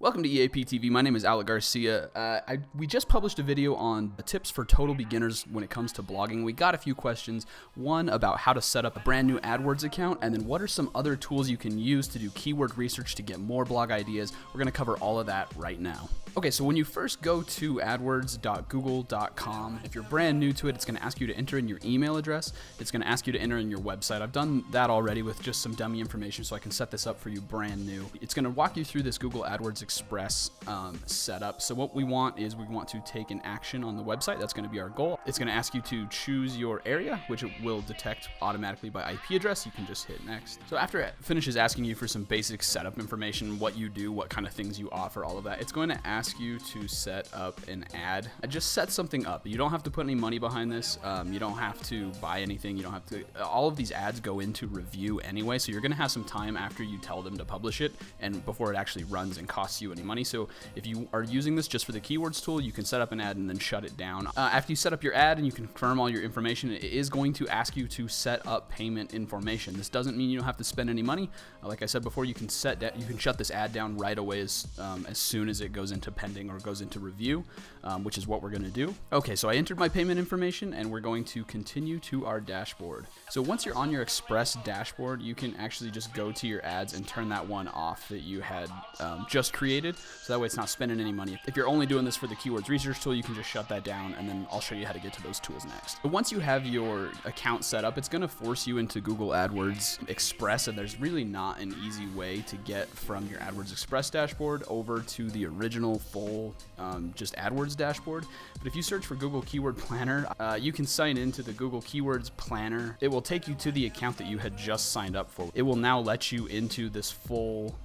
Welcome to EAP TV. My name is Alec Garcia. We just published a video on tips for total beginners when it comes to blogging. We got a few questions. One about how to set up a brand new AdWords account, and then what are some other tools you can use to do keyword research to get more blog ideas. We're going to cover all of that right now. Okay, so when you first go to adwords.google.com, if you're brand new to it, it's going to ask you to enter in your email address. It's going to ask you to enter in your website. I've done that already with just some dummy information, so I can set this up for you brand new. It's going to walk you through this Google AdWords Express setup. So what we want is we want to take an action on the website. That's going to be our goal. It's going to ask you to choose your area, which it will detect automatically by IP address. You can just hit next. So after it finishes asking you for some basic setup information, what you do, what kind of things you offer, all of that, it's going to ask you to set up an ad. Just set something up. You don't have to put any money behind this. You don't have to buy anything. You don't have to. All of these ads go into review anyway, so you're going to have some time after you tell them to publish it and before it actually runs and costs you any money. So if you are using this just for the keywords tool, you can set up an ad and then shut it down. After you set up your ad and you confirm all your information, it is going to ask you to set up payment information. This doesn't mean you don't have to spend any money. Like I said before, you can shut this ad down right away as soon as it goes into pending or goes into review, which is what we're going to do. Okay, so I entered my payment information and we're going to continue to our dashboard. So once you're on your Express dashboard, you can actually just go to your ads and turn that one off that you had just created. So that way it's not spending any money. If you're only doing this for the keywords research tool, you can just shut that down, and then I'll show you how to get to those tools next. But once you have your account set up, it's going to force you into Google AdWords Express, and there's really not an easy way to get from your AdWords Express dashboard over to the original full just AdWords dashboard. But if you search for Google Keyword Planner, you can sign into the Google Keywords Planner. It will take you to the account that you had just signed up for. It will now let you into this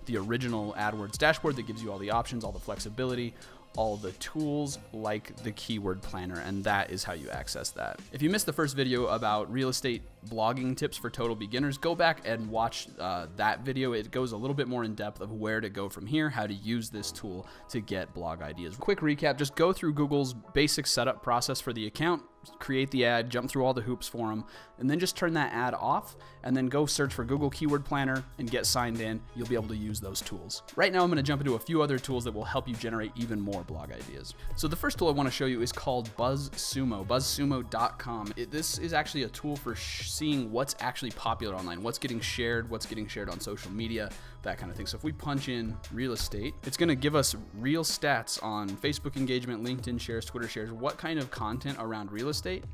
the original AdWords dashboard that gives you all the options, all the flexibility, all the tools like the keyword planner, and that is how you access that. If you missed the first video about real estate blogging tips for total beginners, go back and watch that video. It goes a little bit more in depth of where to go from here, how to use this tool to get blog ideas. Quick recap, just go through Google's basic setup process for the account, create the ad, jump through all the hoops for them, and then just turn that ad off, and then go search for Google Keyword Planner and get signed in. You'll be able to use those tools. Right now, I'm going to jump into a few other tools that will help you generate even more blog ideas. So the first tool I want to show you is called Buzzsumo, buzzsumo.com. This is actually a tool for seeing what's actually popular online, what's getting shared on social media, that kind of thing. So if we punch in real estate, it's going to give us real stats on Facebook engagement, LinkedIn shares, Twitter shares, what kind of content around real estate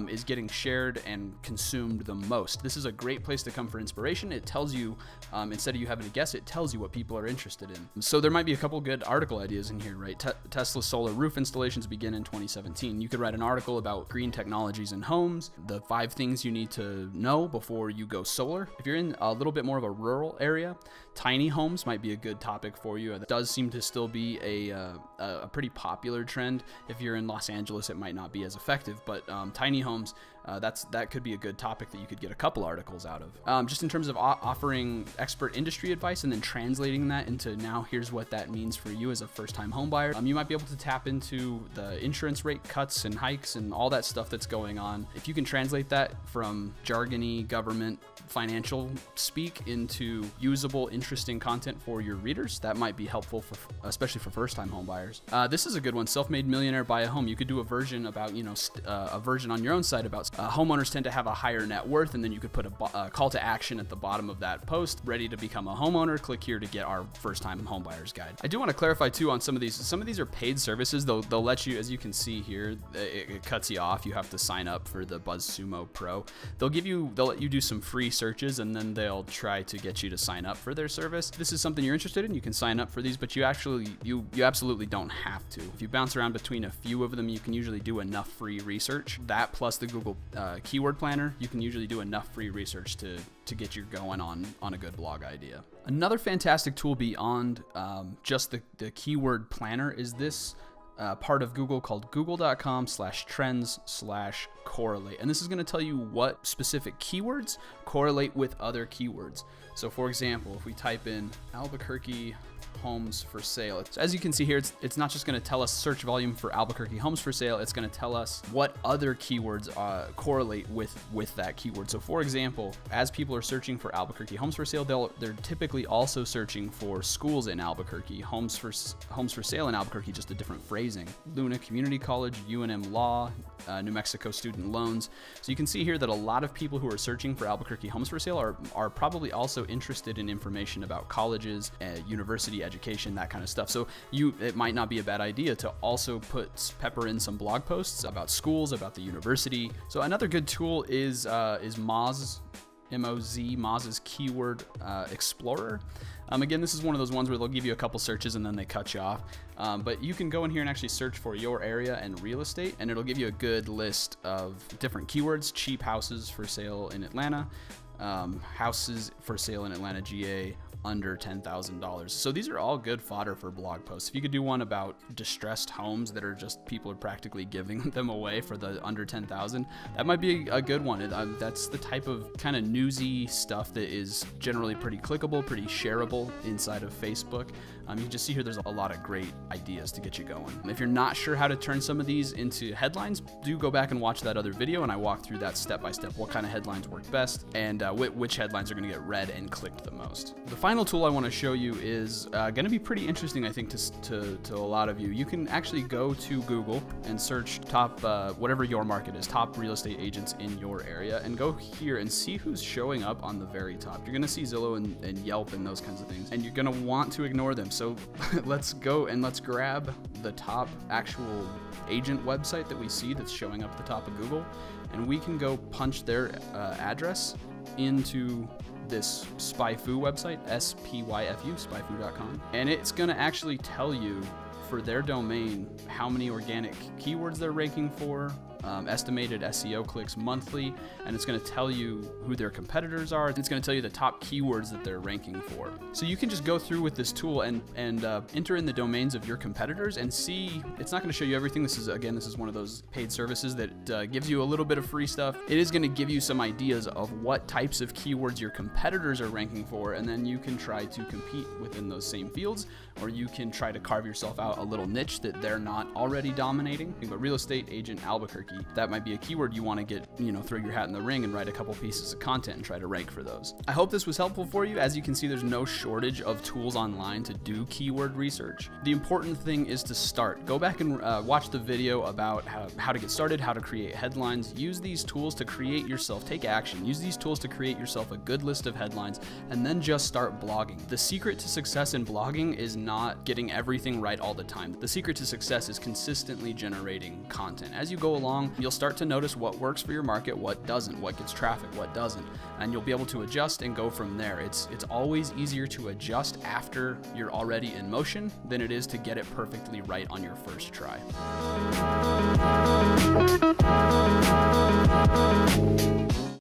is getting shared and consumed the most. This is a great place to come for inspiration. It tells you, instead of you having to guess, it tells you what people are interested in. So there might be a couple good article ideas in here, right? Tesla solar roof installations begin in 2017. You could write an article about green technologies in homes, the 5 things you need to know before you go solar. If you're in a little bit more of a rural area, tiny homes might be a good topic for you. It does seem to still be a pretty popular trend. If you're in Los Angeles, it might not be as effective, but tiny homes, that could be a good topic that you could get a couple articles out of. Just in terms of offering expert industry advice and then translating that into now here's what that means for you as a first-time home buyer. You might be able to tap into the insurance rate cuts and hikes and all that stuff that's going on. If you can translate that from jargony, government, financial speak into usable, interesting content for your readers, that might be helpful, especially for first-time home buyers. This is a good one, Self-Made Millionaire Buy a Home. You could do a version about, a version on your own site about homeowners tend to have a higher net worth, and then you could put a call to action at the bottom of that post, ready to become a homeowner. Click here to get our first-time home buyer's guide. I do want to clarify too on some of these. Some of these are paid services. They'll let you, as you can see here, it cuts you off. You have to sign up for the Buzzsumo Pro. They'll let you do some free searches, and then they'll try to get you to sign up for their service. If this is something you're interested in, you can sign up for these, but you absolutely don't have to. If you bounce around between a few of them, you can usually do enough free research. That plus the Google Keyword Planner, you can usually do enough free research to get you going on a good blog idea. Another fantastic tool beyond just the Keyword Planner is this part of Google called google.com/trends/correlate. And this is going to tell you what specific keywords correlate with other keywords. So for example, if we type in Albuquerque homes for sale. So as you can see here, it's not just going to tell us search volume for Albuquerque homes for sale. It's going to tell us what other keywords correlate with that keyword. So for example, as people are searching for Albuquerque homes for sale, they're typically also searching for schools in Albuquerque, homes for sale in Albuquerque, just a different phrasing. Luna Community College, UNM Law, New Mexico student loans. So you can see here that a lot of people who are searching for Albuquerque homes for sale are probably also interested in information about colleges, university education, that kind of stuff. So it might not be a bad idea to also pepper in some blog posts about schools, about the university. So another good tool is Moz, Moz's Keyword Explorer. Again, this is one of those ones where they'll give you a couple searches and then they cut you off. But you can go in here and actually search for your area and real estate, and it'll give you a good list of different keywords: cheap houses for sale in Atlanta, houses for sale in Atlanta, GA, under $10,000. So these are all good fodder for blog posts. If you could do one about distressed homes that are just people are practically giving them away for the under 10,000, that might be a good one. That's the type of kind of newsy stuff that is generally pretty clickable, pretty shareable inside of Facebook. You can just see here there's a lot of great ideas to get you going. If you're not sure how to turn some of these into headlines, do go back and watch that other video, and I walk through that step by step, what kind of headlines work best and which headlines are going to get read and clicked the most. The final tool I want to show you is going to be pretty interesting, I think, to a lot of you. You can actually go to Google and search top, whatever your market is, top real estate agents in your area, and go here and see who's showing up on the very top. You're going to see Zillow and Yelp and those kinds of things, and you're going to want to ignore them. So let's go and let's grab the top actual agent website that we see that's showing up at the top of Google, and we can go punch their address into this SpyFu website, SPYFU, SpyFu.com, and it's going to actually tell you for their domain how many organic keywords they're ranking for, estimated SEO clicks monthly, and it's going to tell you who their competitors are. It's going to tell you the top keywords that they're ranking for. So you can just go through with this tool and enter in the domains of your competitors and see. It's not going to show you everything. This is one of those paid services that gives you a little bit of free stuff. It is going to give you some ideas of what types of keywords your competitors are ranking for, and then you can try to compete within those same fields, or you can try to carve yourself out a little niche that they're not already dominating. But real estate agent Albuquerque, that might be a keyword you want to get, throw your hat in the ring and write a couple pieces of content and try to rank for those. I hope this was helpful for you. As you can see, there's no shortage of tools online to do keyword research. The important thing is to start. Go back and watch the video about how to get started, how to create headlines. Use these tools to create yourself, take action. Use these tools to create yourself a good list of headlines, and then just start blogging. The secret to success in blogging is not getting everything right all the time. The secret to success is consistently generating content. As you go along, you'll start to notice what works for your market, what doesn't, what gets traffic, what doesn't, and you'll be able to adjust and go from there. It's always easier to adjust after you're already in motion than it is to get it perfectly right on your first try.